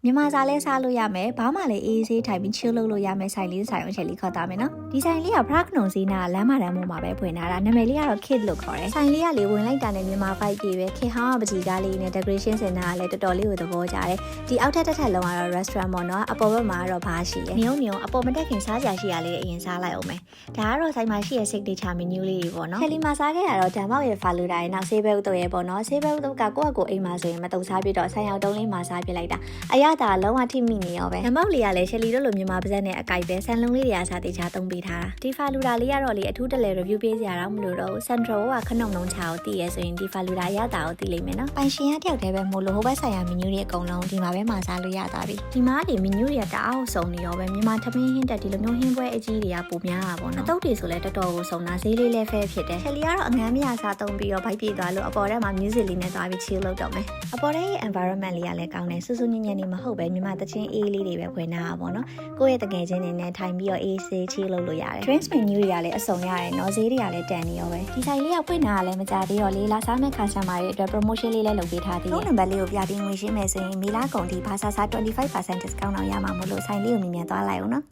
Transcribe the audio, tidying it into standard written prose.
မြန်မာစားလဲစားလို့ရမယ်ဘာမှလည်းအေးဆေးထိုင်ပြီး chill လုပ်လို့ရမယ်ဆိုင်လေးဆိုင်အောင်ချက်လေးခေါ်သားမယ်နော်ဒီဆိုင်လေးက Prague နုံစည်းနာလမ်းမတန်းပေါ်မှာပဲဖွင့်ထားတာနာမည်လေးကတော့ Kid လို့ခေါ်တယ်ဆိုင်လေးကလေဝင်လိုက်တာနဲ့မြန်မာ vibe ကြီးပဲခေဟောင်းပကြီးကားလေးနဲ့ decoration စင်တာကလည်းတော်တော်လေးကိုသဘောကျတယ်ဒီအောက်ထပ်တစ်ထပ်လုံးကတော့ restaurant ပေါ့နော်အပေါ်ဘက်မှာကတော့ဘားရှိလဲမြုံအပေါ်မတက်ခင်စားကြရှိရလေးအရင်စားလိုက်အောင်မယ်ဒါကတော့ဆိုင်မှာရှိရ signature menu လေးတွေပေါ့နော်ချက်လီမှာစားခဲ့ရတော့ဓာမောက်ရဲ့ faluda ရဲ့နောက်ဆေးဘဲဥတုရဲ့ပေါ့နော်ဆေးဘဲဥတုကကိုယ့်အကိုအိမ်မှာဆိုရင်မတုံစားပြတော့ဆိုင်ရောက်တုံးလေးမှာစားပြလိုက်တာအရသာလုံးဝထိမိနေရောပဲဓာမောက်လေးကလည်းချက်လီတို့လိုမြန်မာပါဇက်နဲ့အကိုက်ပဲဆန်လုံးလေးတွေကစားတေချာသုံးပေးထားတာဒီ faluda လေးကတော့လေအထူးတလဲ review ပေးစရာတော့မလိုတော့ central ကခဏုံနှုံချာကိုတည်ရဆိုရင်ဒီ faluda ရတာကိုတည်လိမ့်မယ်နော်ပိုင်ရှင်ကတယောက်တည်းပဲမို့လို့ဟိုဘက်ဆိုင်ရာ menu တွေအကုန်လုံးဒီမှာပဲမှာစားလို့ရသွားပြီဒီမှာဒီ menu တွေကတအားကိုစုံနေရောပဲမြန်မာထမင်းဟင်းတက်ဒီလိုမျိုးဟင်းပွဲအကြီးတွေကပိုများတာပေါ့နော်အတုပ်တွေဆိုလဲတော်တော်ကိုစုံတာဈေးလေးလည်းဖဲဖြစ်တယ်ချက်လီကတော့အငမ်းမရစားသုံးပြီးတော့ဗိုက်ပြေးသွားလို့အပေါ်ထဲမှာ music လေးနဲ့သွားပြီး chill လုပ်တော့မယ်အပေါ်ထဲရဲ့ environment လေးကလည်းကောင်းတယ်စူးစူးညံ့ညံ့နေမဟုတ်ပဲမြန်မာတချင်းအေးလေးတွေပဲဖွင့်ထားတာပေါ့နော်ကိုယ့်ရဲ့တငယ်ချင်းတွေနဲ့ထိုင်ပြီးတော့အေးဆေး chill လုပ်လို့ရတယ် drinks menu တွေကလည်းအစုံရတယ်နော်ဈေးတွေကလည်းတန်နေရောပဲဒီဆိုင်လေးကဖွင့်ထားတာလည်းမကြသေးတော့လေးလာစားမဲ့ customer တွေအတွက် promotion လေးလည်းလုပ်ပေးထားသေးတယ်ဖုန်းနံပါတ်လေးကိုပြပြီးငွေရှင်းမယ်ဆိုရင်မီလာကုန်ဒီဘာသာစား 25% discount တော့ရမှာမို့လို့ဆိုင်လေးကိုမြင်မြန်သွားလိုက်အောင်နော်